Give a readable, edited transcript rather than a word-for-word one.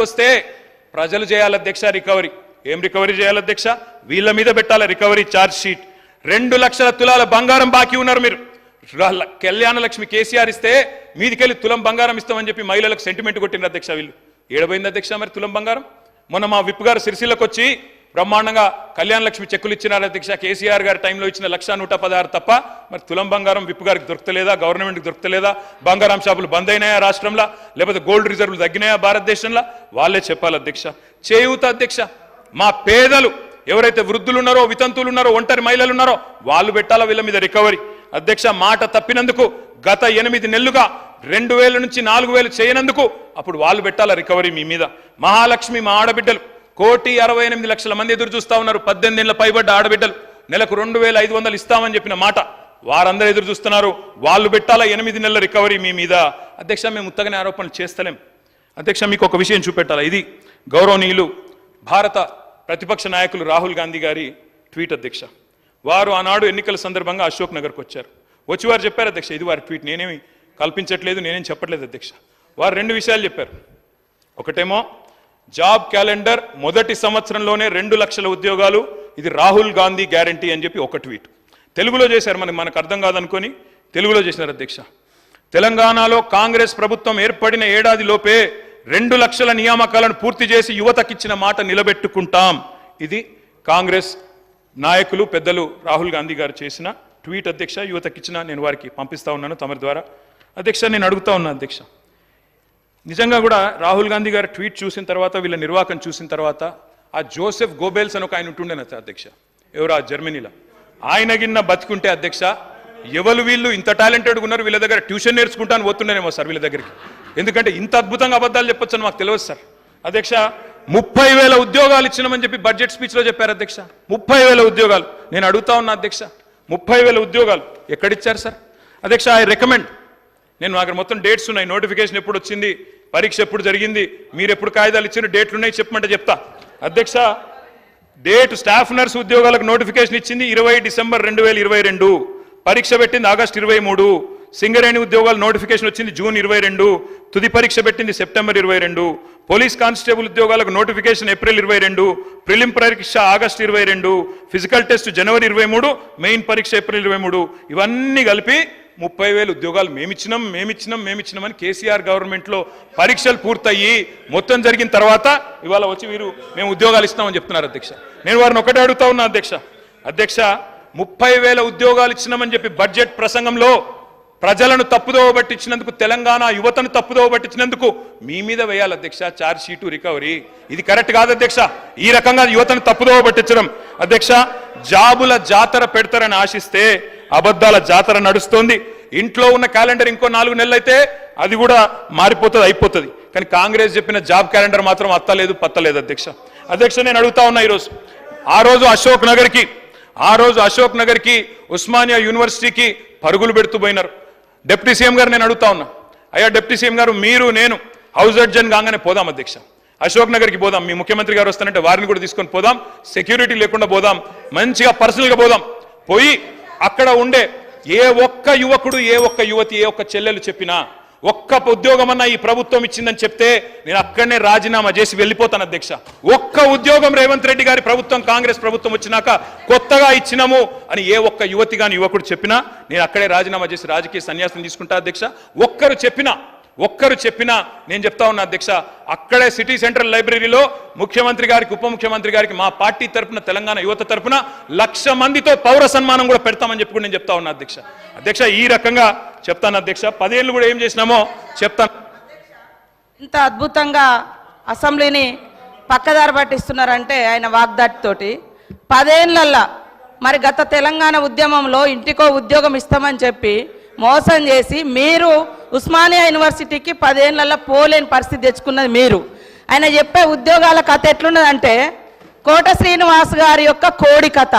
వస్తే ప్రజలు చేయాలి అధ్యక్ష రికవరీ. ఏం రికవరీ చేయాలి అధ్యక్ష? వీళ్ళ మీద పెట్టాలి రికవరీ ఛార్జ్ షీట్. 2 లక్షల తులాల బంగారం బాకీ ఉన్నారు మీరు. కళ్యాణ లక్ష్మి కేసీఆర్ ఇస్తే మీదికెళ్ళి తులం బంగారం ఇస్తామని చెప్పి మహిళలకు సెంటిమెంట్ కొట్టిన అధ్యక్ష. వీళ్ళు ఏడబోయింది అధ్యక్ష మరి తులం బంగారం? మొన్న మా విప్ గారు సిరిసిల్లకు వచ్చి బ్రహ్మాండంగా కళ్యాణ లక్ష్మి చెక్కులు ఇచ్చినారు అధ్యక్ష. కేసీఆర్ గారి టైంలో ఇచ్చిన 1,116 తప్ప మరి తులం బంగారం విప్ గారికి దొరకలేదా? గవర్నమెంట్కి దొరకలేదా? బంగారం షాపులు బంద్ అయినాయా రాష్ట్రంలో? లేకపోతే గోల్డ్ రిజర్వ్లు తగ్గినాయా భారతదేశంలో? వాళ్ళే చెప్పాలి అధ్యక్ష. చేయూత అధ్యక్ష, మా పేదలు ఎవరైతే వృద్ధులు ఉన్నారో, వితంతువులు ఉన్నారో, ఒంటరి మహిళలు ఉన్నారో వాళ్ళు పెట్టాలా వీళ్ళ మీద రికవరీ అధ్యక్ష. మాట తప్పినందుకు గత 8 నెలలుగా 2,000 నుంచి 4,000 చేయనందుకు అప్పుడు వాళ్ళు పెట్టాలా రికవరీ మీ మీద. మహాలక్ష్మి మా ఆడబిడ్డలు 1,68,00,000 మంది ఎదురు చూస్తా ఉన్నారు. 18 ఏళ్ల పైబడ్డ ఆడబిడ్డలు నెలకు 2,500 ఇస్తామని చెప్పిన మాట వారందరూ ఎదురు చూస్తున్నారు. వాళ్ళు పెట్టాలా 8 నెలల రికవరీ మీ మీద అధ్యక్ష. మేము ఉత్తగానే ఆరోపణలు చేస్తలేం అధ్యక్ష. మీకు ఒక విషయం చూపెట్టాలా. ఇది గౌరవనీయులు భారత ప్రతిపక్ష నాయకులు రాహుల్ గాంధీ గారి ట్వీట్ అధ్యక్ష. వారు ఆనాడు ఎన్నికల సందర్భంగా అశోక్ నగర్కి వచ్చారు. వచ్చి వారు చెప్పారు అధ్యక్ష, ఇది వారి ట్వీట్, నేనేమి కల్పించట్లేదు, నేనేం చెప్పట్లేదు అధ్యక్ష. వారు 2 విషయాలు చెప్పారు. ఒకటేమో జాబ్ క్యాలెండర్ మొదటి సంవత్సరంలోనే 2 లక్షల ఉద్యోగాలు, ఇది రాహుల్ గాంధీ గ్యారంటీ అని చెప్పి ఒక ట్వీట్. తెలుగులో చేశారు, మనకు అర్థం కాదనుకొని తెలుగులో చేశారు అధ్యక్ష. తెలంగాణలో కాంగ్రెస్ ప్రభుత్వం ఏర్పడిన ఏడాది లోపే 2 లక్షల నియామకాలను పూర్తి చేసి యువతకిచ్చిన మాట నిలబెట్టుకుంటాం. ఇది కాంగ్రెస్ నాయకులు పెద్దలు రాహుల్ గాంధీ గారు చేసిన ట్వీట్ అధ్యక్ష. యువతకిచ్చిన నేను వారికి పంపిస్తా ఉన్నాను తమరి ద్వారా అధ్యక్ష. నేను అడుగుతా ఉన్నా అధ్యక్ష, నిజంగా కూడా రాహుల్ గాంధీ గారి ట్వీట్ చూసిన తర్వాత, వీళ్ళ నిర్వాకం చూసిన తర్వాత, ఆ జోసెఫ్ గోబెల్స్ అని ఒక ఆయన ఉంటుండేన అధ్యక్ష, ఎవరు ఆ జర్మనీలో, ఆయన గిన్న బతికుంటే అధ్యక్ష ఎవరు వీళ్ళు ఇంత టాలెంటెడ్గా ఉన్నారు, వీళ్ళ దగ్గర ట్యూషన్ నేర్చుకుంటాను పోతుండేనేమో సార్ వీళ్ళ దగ్గరికి. ఎందుకంటే ఇంత అద్భుతంగా అబద్ధాలు చెప్పొచ్చు అని మాకు తెలియదు సార్ అధ్యక్ష. 30,000 ఉద్యోగాలు ఇచ్చినామని చెప్పి బడ్జెట్ స్పీచ్లో చెప్పారు అధ్యక్ష. 30,000 ఉద్యోగాలు. నేను అడుగుతా ఉన్నా అధ్యక్ష, 30,000 ఉద్యోగాలు ఎక్కడిచ్చారు సార్ అధ్యక్ష? ఐ రికమెండ్, నేను అక్కడ మొత్తం డేట్స్ ఉన్నాయి, నోటిఫికేషన్ ఎప్పుడు వచ్చింది, పరీక్ష ఎప్పుడు జరిగింది, మీరు ఎప్పుడు కాగితాలు ఇచ్చిన డేట్లు ఉన్నాయి చెప్పమంటే చెప్తా అధ్యక్ష. డేట్ స్టాఫ్ నర్స్ ఉద్యోగాలకు నోటిఫికేషన్ ఇచ్చింది 20 డిసెంబర్ 2022, పరీక్ష పెట్టింది ఆగస్టు 23, సింగరేణి ఉద్యోగాలు నోటిఫికేషన్ వచ్చింది జూన్ 22, తుది పరీక్ష పెట్టింది సెప్టెంబర్ 22, పోలీస్ కానిస్టేబుల్ ఉద్యోగాలకు నోటిఫికేషన్ ఏప్రిల్ 22, ప్రిలిం పరీక్ష ఆగస్టు 22, ఫిజికల్ టెస్ట్ జనవరి 23, మెయిన్ పరీక్ష ఏప్రిల్ 23. ఇవన్నీ కలిపి 30,000 ఉద్యోగాలు మేమిచ్చినామని కేసీఆర్ గవర్నమెంట్లో పరీక్షలు పూర్తయ్యి మొత్తం జరిగిన తర్వాత ఇవాళ వచ్చి వీరు మేము ఉద్యోగాలు ఇస్తామని చెప్తున్నారు అధ్యక్ష. నేను వారిని ఒకటే అడుగుతా ఉన్నా అధ్యక్ష. 30,000 ఉద్యోగాలు ఇచ్చినామని చెప్పి బడ్జెట్ ప్రసంగంలో ప్రజలను తప్పుదోవ పట్టించినందుకు, తెలంగాణ యువతను తప్పుదోవ పట్టించినందుకు మీ మీద వేయాలి అధ్యక్ష ఛార్జ్ షీటు రికవరీ. ఇది కరెక్ట్ కాదు అధ్యక్ష. ఈ రకంగా యువతను తప్పుదోవ పట్టించడం అధ్యక్ష. జాబుల జాతర పెడతారని ఆశిస్తే అబద్ధాల జాతర నడుస్తోంది. ఇంట్లో ఉన్న క్యాలెండర్ ఇంకో 4 నెలలు అయితే అది కూడా మారిపోతుంది, అయిపోతుంది. కానీ కాంగ్రెస్ చెప్పిన జాబ్ క్యాలెండర్ మాత్రం అత్తలేదు పత్తలేదు అధ్యక్ష. నేను అడుగుతా ఉన్నా, ఈరోజు ఆ రోజు అశోక్ నగర్కి ఉస్మానియా యూనివర్సిటీకి పరుగులు పెడుతూ పోయినారు. డిప్యూటీ సీఎం గారు నేను అడుగుతా ఉన్నా, అయ్యా డిప్యూటీ సీఎం గారు, మీరు నేను హౌస్ అడ్జన్ కాగానే పోదాం అధ్యక్ష, అశోక్ నగర్కి పోదాం, మీ ముఖ్యమంత్రి గారు వస్తానంటే వారిని కూడా తీసుకొని పోదాం, సెక్యూరిటీ లేకుండా పోదాం, మంచిగా పర్సనల్గా పోదాం. పోయి అక్కడ ఉండే ఏ ఒక్క యువకుడు, ఏ ఒక్క యువతి, ఏ ఒక్క చెల్లెలు చెప్పినా, ఒక్క ఉద్యోగం అన్నా ఈ ప్రభుత్వం ఇచ్చిందని చెప్తే నేను అక్కడనే రాజీనామా చేసి వెళ్ళిపోతాను అధ్యక్ష. ఒక్క ఉద్యోగం రేవంత్ రెడ్డి గారి ప్రభుత్వం, కాంగ్రెస్ ప్రభుత్వం వచ్చినాక కొత్తగా ఇచ్చినాము అని ఏ ఒక్క యువతి గాని యువకుడు చెప్పినా నేను అక్కడే రాజీనామా చేసి రాజకీయ సన్యాసం తీసుకుంటా అధ్యక్ష. ఒక్కరు చెప్పినా నేను చెప్తా ఉన్నా అధ్యక్ష, అక్కడే సిటీ సెంట్రల్ లైబ్రరీలో ముఖ్యమంత్రి గారికి, ఉప ముఖ్యమంత్రి గారికి, మా పార్టీ తరఫున, తెలంగాణ యువత తరఫున 1,00,000 మందితో పౌర సన్మానం కూడా పెడతామని చెప్పి కూడా నేను చెప్తా ఉన్నా అధ్యక్ష. ఈ రకంగా చెప్తాను అధ్యక్ష. 10 ఏళ్ళు కూడా ఏం చేసినామో చెప్తాను. ఇంత అద్భుతంగా అసెంబ్లీని పక్కదారి పట్టిస్తున్నారంటే ఆయన వాగ్దాటితోటి 10 ఏళ్ళల్లో మరి గత తెలంగాణ ఉద్యమంలో ఇంటికో ఉద్యోగం ఇస్తామని చెప్పి మోసం చేసి మీరు ఉస్మానియా యూనివర్సిటీకి 10 ఏళ్ళల్లో పోలేని పరిస్థితి తెచ్చుకున్నది మీరు. ఆయన చెప్పే ఉద్యోగాల కథ ఎట్లున్నదంటే కోట శ్రీనివాస్ గారి యొక్క కోడి కథ.